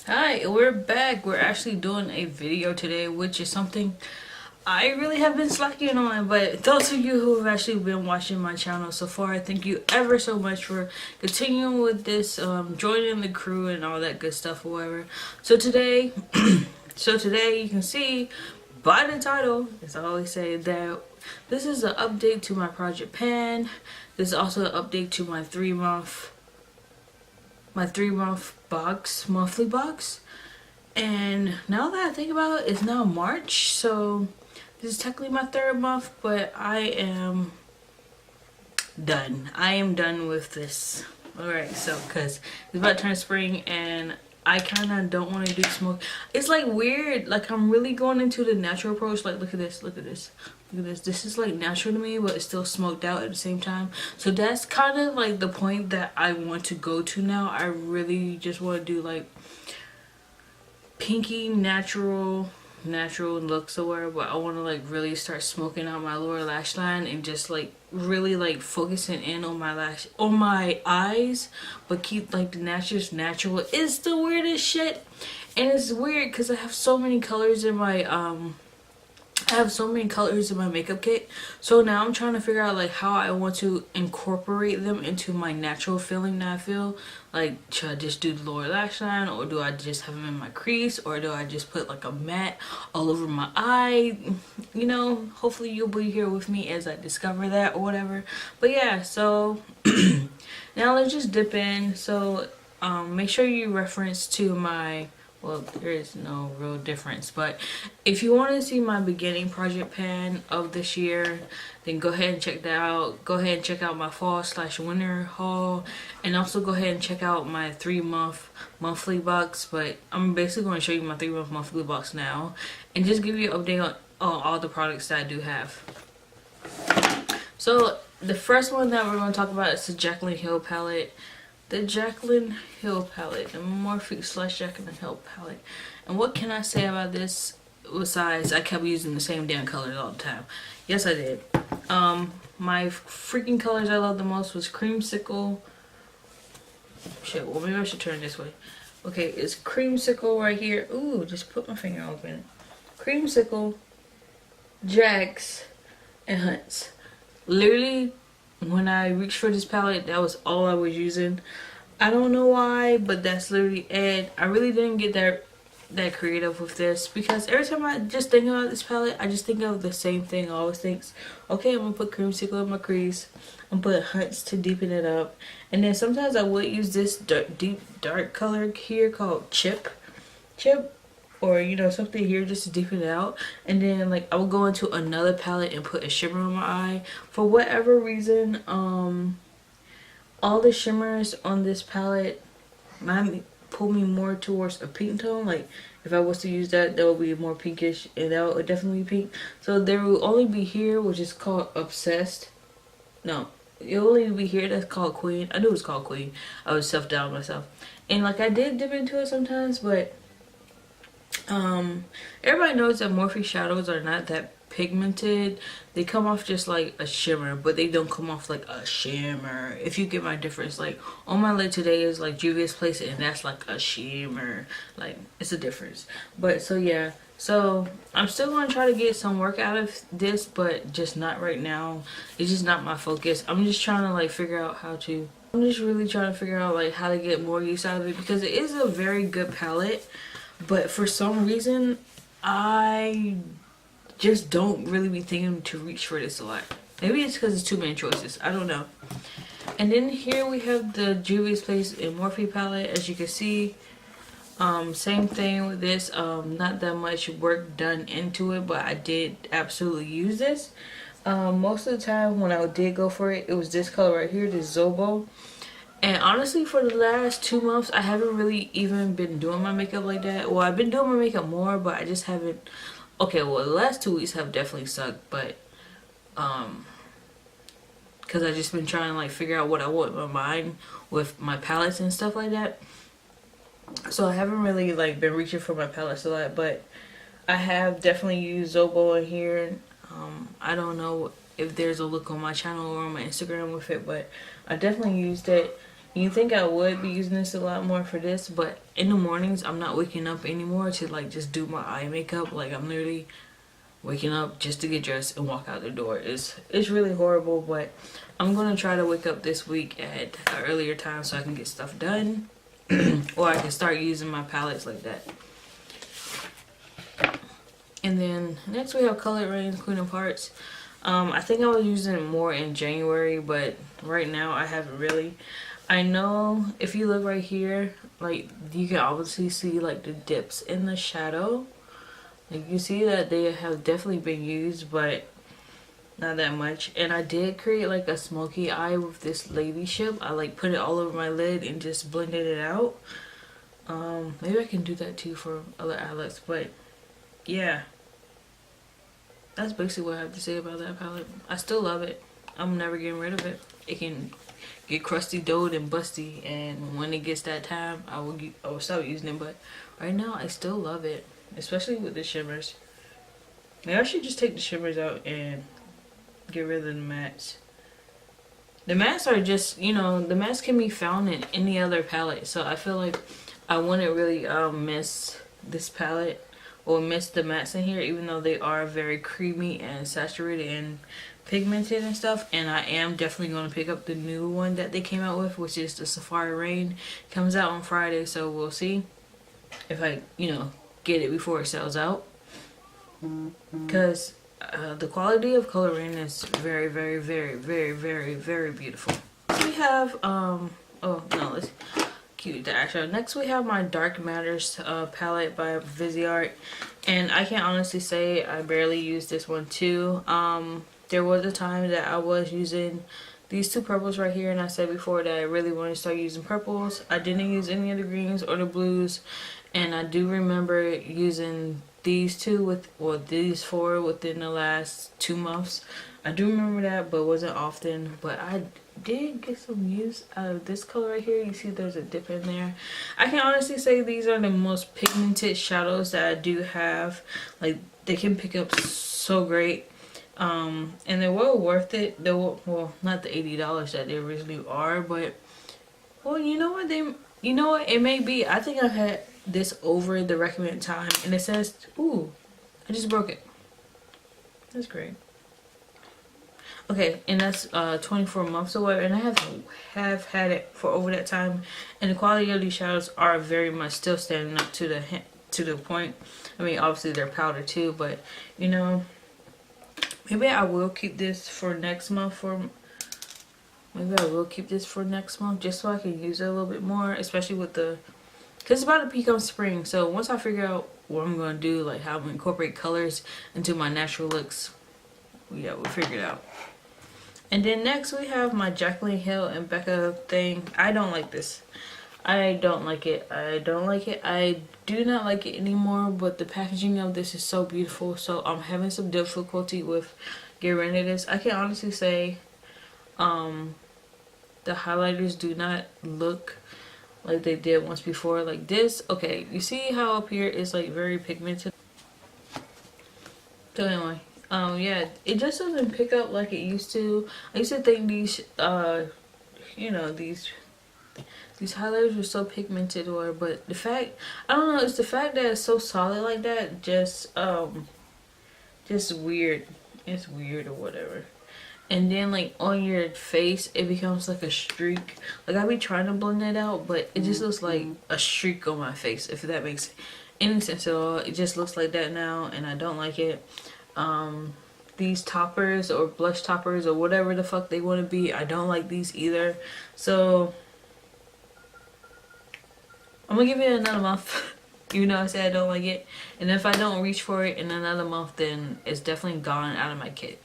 Hi, we're back. We're actually doing a video today, which is something I really have been slacking on. But those of you who have actually been watching my channel so far, I thank you ever so much for continuing with this, joining the crew and all that good stuff or whatever. So today, you can see by the title, as I always say, that this is an update to my Project Pan. This is also an update to my 3-month monthly box. And now that I think about it, it's now March, so this is technically my 3rd month, but I am done with this. Alright, so because it's about to turn spring and I kind of don't want to do smoke. It's like weird, like I'm really going into the natural approach. Like look at this. This is like natural to me, but it's still smoked out at the same time. So that's kind of like the point that I want to go to now. I really just want to do like pinky natural looks or whatever, but I want to like really start smoking out my lower lash line and just like really like focusing in on my eyes, but keep like the natural. It's the weirdest shit, and it's weird because I have so many colors in my makeup kit. So now I'm trying to figure out like how I want to incorporate them into my natural feeling that I feel. Like, should I just do the lower lash line, or do I just have them in my crease, or do I just put like a matte all over my eye? You know, hopefully you'll be here with me as I discover that or whatever. But yeah, so now let's just dip in. So make sure you reference to my, well, there is no real difference, but if you want to see my beginning project pan of this year, then go ahead and check that out. Go ahead and check out my fall/winter haul, and also go ahead and check out my 3-month monthly box. But I'm basically going to show you my 3-month monthly box now and just give you an update on all the products that I do have. So the first one that we're going to talk about is the Jaclyn Hill palette. The Jaclyn Hill palette, the Morphe/Jaclyn Hill palette. And what can I say about this besides I kept using the same damn colors all the time? Yes, I did. My freaking colors I loved the most was Creamsicle. Shit, well maybe I should turn it this way. Okay, it's Creamsicle right here. Ooh, just put my finger open it. Creamsicle, Jax, and Hunts. Literally, when I reached for this palette, that was all I was using. I don't know why, but that's literally it. I really didn't get that creative with this, because every time I just think about this palette, I just think of the same thing. I always think, okay, I'm gonna put Creamsicle in my crease, I'm gonna put Hunts to deepen it up, and then sometimes I would use this deep dark color here called chip, or you know, something here just to deepen it out. And then like I will go into another palette and put a shimmer on my eye. For whatever reason, all the shimmers on this palette pull me more towards a pink tone. Like if I was to use that would be more pinkish, and that would definitely be pink. So there will only be here, which is called Obsessed. No, it'll only be here, that's called Queen. I knew it was called Queen. I was self-doubting myself, and like I did dip into it sometimes, but everybody knows that Morphe shadows are not that pigmented. They come off just like a shimmer, but they don't come off like a shimmer, if you get my difference. Like on my lid today is like Juvia's Place, and that's like a shimmer. Like it's a difference. But so yeah, so I'm still going to try to get some work out of this, but just not right now. It's just not my focus. I'm just trying to like figure out how to, I'm just really trying to figure out like how to get more use out of it, because it is a very good palette. But for some reason, I just don't really be thinking to reach for this a lot. Maybe it's because it's too many choices. I don't know. And then here we have the Juvia's Place and Morphe palette. As you can see, same thing with this. Not that much work done into it, but I did absolutely use this. Most of the time when I did go for it, it was this color right here, this Zobo. And honestly, for the last 2 months, I haven't really even been doing my makeup like that. Well, I've been doing my makeup more, but I just haven't. Okay, well, the last 2 weeks have definitely sucked, but because I just been trying to like figure out what I want in my mind with my palettes and stuff like that. So I haven't really like been reaching for my palettes a lot, but I have definitely used Zobo in here. I don't know if there's a look on my channel or on my Instagram with it, but I definitely used it. You think I would be using this a lot more for this, but in the mornings I'm not waking up anymore to like just do my eye makeup. Like I'm literally waking up just to get dressed and walk out the door. It's really horrible, but I'm gonna try to wake up this week at an earlier time so I can get stuff done. Or I can start using my palettes like that. And then next we have Colored Rain Queen of Hearts. I think I was using it more in January, but right now I haven't really. I know if you look right here, like you can obviously see like the dips in the shadow. Like you see that they have definitely been used, but not that much. And I did create like a smoky eye with this ladyship. I like put it all over my lid and just blended it out. Maybe I can do that too for other eye looks, but yeah. That's basically what I have to say about that palette. I still love it. I'm never getting rid of it. It can get crusty, doughed, and busty, and when it gets that time, I will stop using it. But right now, I still love it, especially with the shimmers. Maybe I should just take the shimmers out and get rid of the mattes. The mattes are just, you know, the mattes can be found in any other palette, so I feel like I wouldn't really miss this palette or miss the mattes in here, even though they are very creamy and saturated and pigmented and stuff. And I am definitely going to pick up the new one that they came out with, which is the Safari Rain. Comes out on Friday, so we'll see if I, you know, get it before it sells out. Because the quality of Colored Rain is very, very, very, very, very, very beautiful. We have, oh no, let's cue the action. Next we have my Dark Matters palette by Viseart, and I can honestly say I barely use this one too. There was a time that I was using these two purples right here, and I said before that I really want to start using purples. I didn't use any of the greens or the blues, and I do remember using these two these four within the last 2 months. I do remember that, but wasn't often. But I did get some use out of this color right here. You see there's a dip in there. I can honestly say these are the most pigmented shadows that I do have. Like, they can pick up so great. And they're well worth it. Well, not the $80 that they originally are, but well, you know what, it may be. I think I've had this over the recommended time, and it says, ooh, I just broke it. That's great. Okay, and that's 24 months away, and I have had it for over that time, and the quality of these shadows are very much still standing up to the point. I mean, obviously they're powder too, but you know, maybe I will keep this for next month. Just so I can use it a little bit more, especially with because it's about to become spring. So once I figure out what I'm gonna do, like how I'm gonna incorporate colors into my natural looks, yeah, we'll figure it out. And then next we have my Jaclyn Hill and Becca thing. I don't like this. I don't like it. I do not like it anymore, but the packaging of this is so beautiful, so I'm having some difficulty with getting rid of this. I can honestly say the highlighters do not look like they did once before. Like this, okay, you see how up here is like very pigmented? So anyway, yeah, it just doesn't pick up like it used to. I used to think these you know, these highlighters were so pigmented, but the fact, I don't know, it's the fact that it's so solid like that, just weird. It's weird or whatever. And then like on your face it becomes like a streak. Like I be trying to blend it out, but it just looks like a streak on my face, if that makes any sense at all. It just looks like that now, and I don't like it. These toppers or blush toppers or whatever the fuck they want to be, I don't like these either. So I'm gonna give it another month. Even though I said I don't like it, and if I don't reach for it in another month, then it's definitely gone out of my kit.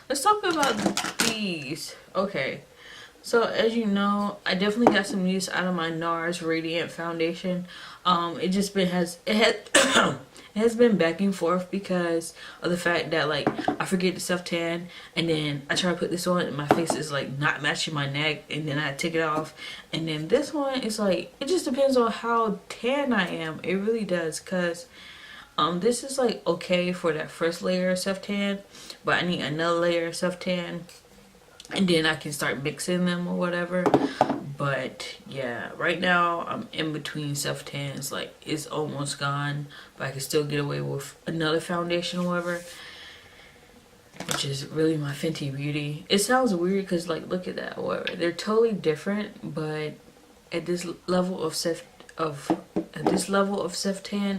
Let's talk about these. Okay, so as you know, I definitely got some use out of my NARS Radiant Foundation. It has been back and forth because of the fact that like I forget to self tan, and then I try to put this on and my face is like not matching my neck, and then I take it off, and then this one is like, it just depends on how tan I am. It really does, cause This is like okay for that first layer of self-tan, but I need another layer of self-tan, and then I can start mixing them or whatever. But yeah, right now I'm in between self-tans. Like, it's almost gone, but I can still get away with another foundation or whatever, which is really my Fenty Beauty. It sounds weird because, like, look at that, whatever. They're totally different, but at this level of self-tan,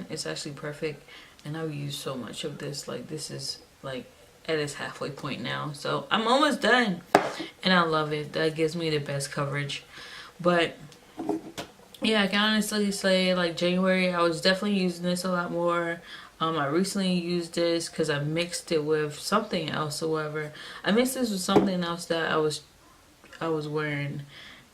it's actually perfect. And I've used so much of this. Like, this is like at its halfway point now, so I'm almost done, and I love it. That gives me the best coverage. But yeah, I can honestly say, like, January, I was definitely using this a lot more. I recently used this because I mixed it with something else or whatever. I mixed this with something else that I was wearing,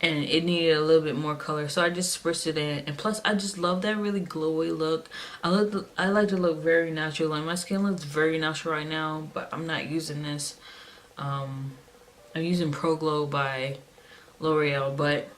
and it needed a little bit more color, so I just spritzed it in. And plus, I just love that really glowy look. I like to look very natural. Like, my skin looks very natural right now, but I'm not using this. I'm using Pro Glow by L'Oreal, but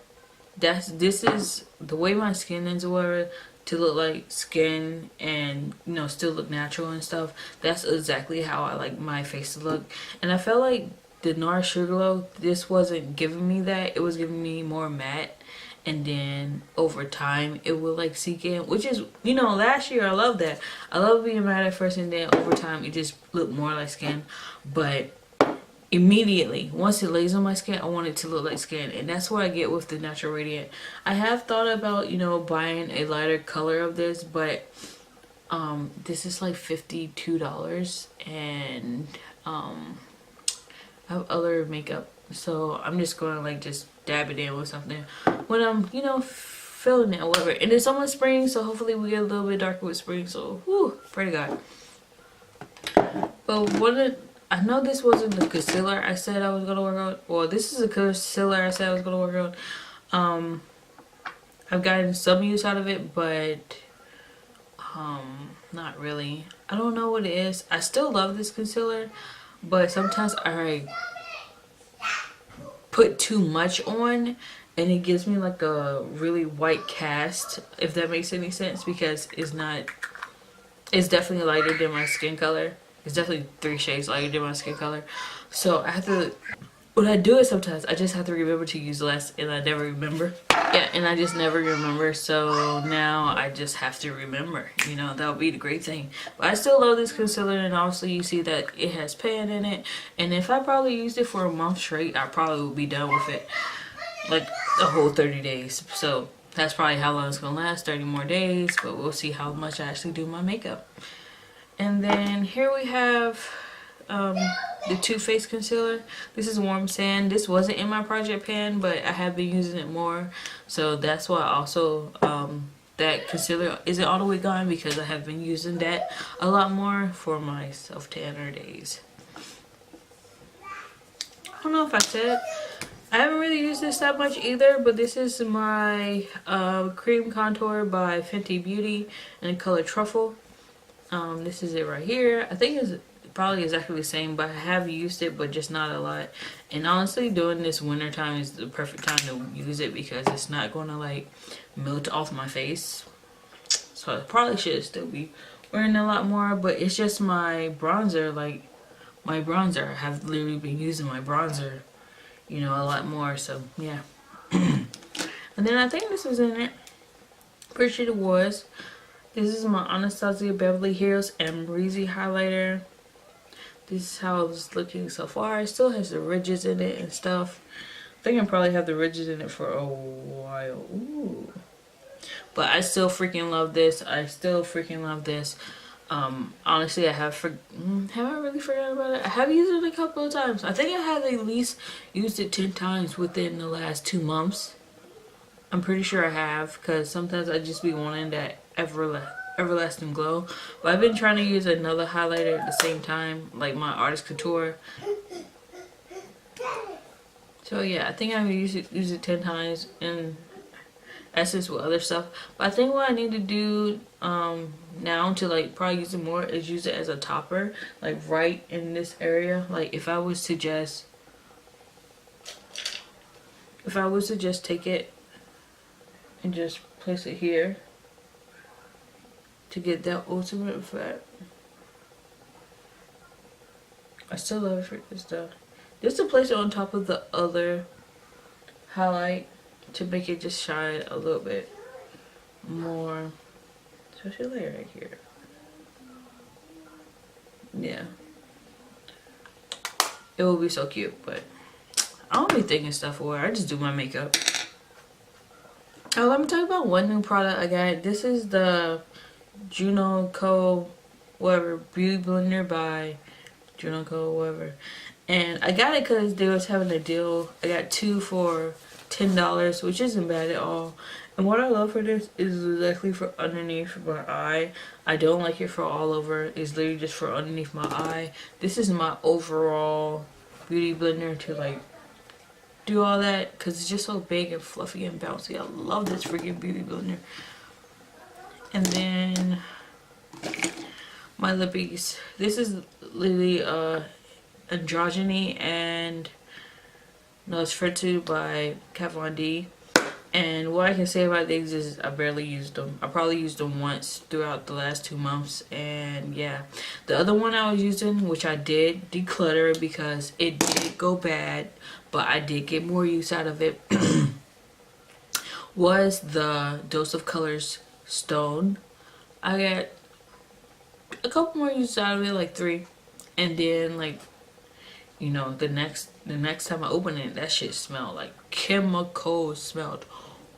this is the way my skin is, or whatever, to look like skin and, you know, still look natural and stuff. That's exactly how I like my face to look. And I felt like the NARS Sugar Glow, this wasn't giving me that. It was giving me more matte, and then over time it will like seek in, which is, you know, last year I love that. I love being matte at first, and then over time it just looked more like skin. But immediately, once it lays on my skin, I want it to look like skin, and that's what I get with the Natural Radiant. I have thought about, you know, buying a lighter color of this, but this is like $52, and I have other makeup, so I'm just gonna like just dab it in with something when I'm, you know, feeling it or whatever. And it's almost spring, so hopefully we get a little bit darker with spring, so whew, pray to God. But I know this wasn't the concealer I said I was gonna work on. Well, this is a concealer I said I was gonna work on. I've gotten some use out of it, but not really. I don't know what it is. I still love this concealer, but sometimes I put too much on and it gives me like a really white cast, if that makes any sense, because it's definitely lighter than my skin color. It's definitely 3 shades lighter than my skin color. So I have to, what I do is sometimes I just have to remember to use less, and I never remember. Yeah, and I just never remember, so now I just have to remember. You know, that would be the great thing. But I still love this concealer, and obviously you see that it has pan in it. And if I probably used it for a month straight, I probably would be done with it. Like the whole 30 days. So that's probably how long it's gonna last, 30 more days, but we'll see how much I actually do my makeup. And then here we have the Too Faced concealer. This is Warm Sand. This wasn't in my project pan, but I have been using it more, so that's why also that concealer isn't all the way gone, because I have been using that a lot more for my self-tanner days. I don't know if I said, I haven't really used this that much either, but this is my cream contour by Fenty Beauty in the color Truffle. This is it right here. I think it's probably exactly the same, but I have used it, but just not a lot. And honestly, during this winter time is the perfect time to use it, because it's not going to like melt off my face. So I probably should still be wearing a lot more, but it's just my bronzer. Like, my bronzer, I have literally been using my bronzer, you know, a lot more. So yeah. And then I think this was in it. Pretty sure it was. This is my Anastasia Beverly Hills and Breezy highlighter. This is how it's looking so far. It still has the ridges in it and stuff. I think I probably have the ridges in it for a while. Ooh. But I still freaking love this. I still freaking love this. Honestly, have I really forgotten about it? I have used it a couple of times. I think I have at least used it 10 times within the last 2 months. I'm pretty sure I have, because sometimes I just be wanting that everlasting glow. But I've been trying to use another highlighter at the same time, like my Artist Couture. So yeah, I think I've used it 10 times in essence with other stuff. But I think what I need to do now to like probably use it more is use it as a topper, like right in this area. Like if I was to just take it and just place it here, to get that ultimate effect. I still love it for this stuff. Just to place it on top of the other highlight to make it just shine a little bit more. Especially right here. Yeah. It will be so cute, but I don't be thinking stuff for it. I just do my makeup. Oh, let me tell you about one new product I got. This is the Juno Co. whatever beauty blender by Juno Co. whatever. And I got it because they was having a deal. I got 2 for $10, which isn't bad at all. And what I love for this is exactly for underneath my eye. I don't like it for all over. It's literally just for underneath my eye. This is my overall beauty blender to like do all that because it's just so big and fluffy and bouncy. I love this freaking beauty blender. And then my lippies. This is literally Androgyny and Nosferatu by Kat Von D. And what I can say about these is I barely used them. I probably used them once throughout the last 2 months. And yeah, the other one I was using, which I did declutter because it did go bad, but I did get more use out of it, was the Dose of Colors Stone. I got a couple more uses out of it, like 3. And then like, you know, the next time I opened it, that shit smelled like chemicals, smelled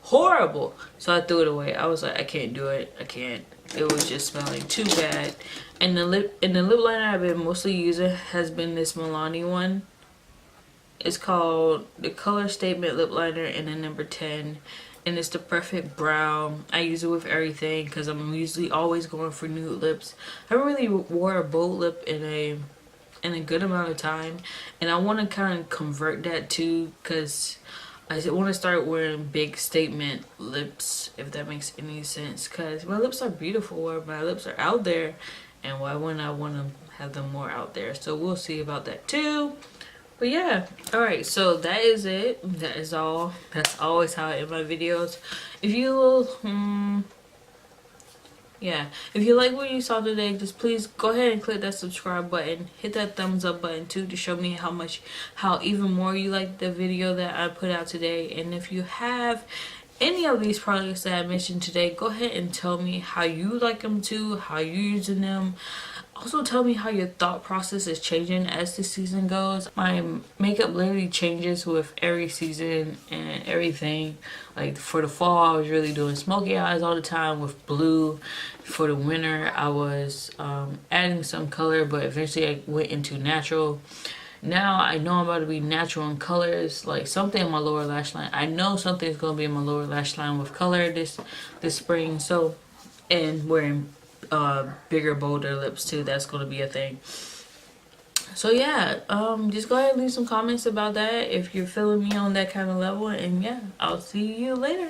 horrible. So I threw it away. I was like, I can't do it. I can't. It was just smelling too bad. And the lip liner I've been mostly using has been this Milani one. It's called the Color Statement Lip Liner in the number 10. And it's the perfect brown. I use it with everything because I'm usually always going for nude lips. I haven't really wore a bold lip in a good amount of time, and I want to kind of convert that too because I want to start wearing big statement lips, if that makes any sense, because my lips are beautiful, my lips are out there, and why wouldn't I want to have them more out there? So we'll see about that too. But yeah, alright, so that is it. That is all. That's always how I end my videos. If you yeah, if you like what you saw today, just please go ahead and click that subscribe button. Hit that thumbs up button too to show me how even more you like the video that I put out today. And if you have any of these products that I mentioned today, go ahead and tell me how you like them too, how you're using them. Also tell me how your thought process is changing as the season goes. My makeup literally changes with every season and everything. Like for the fall, I was really doing smoky eyes all the time with blue. For the winter, I was adding some color, but eventually I went into natural. Now I know I'm about to be natural in colors, like something in my lower lash line. I know something's gonna be in my lower lash line with color this spring. So, and wearing bigger, bolder lips too. That's gonna be a thing. So yeah, just go ahead and leave some comments about that if you're feeling me on that kind of level. And yeah, I'll see you later.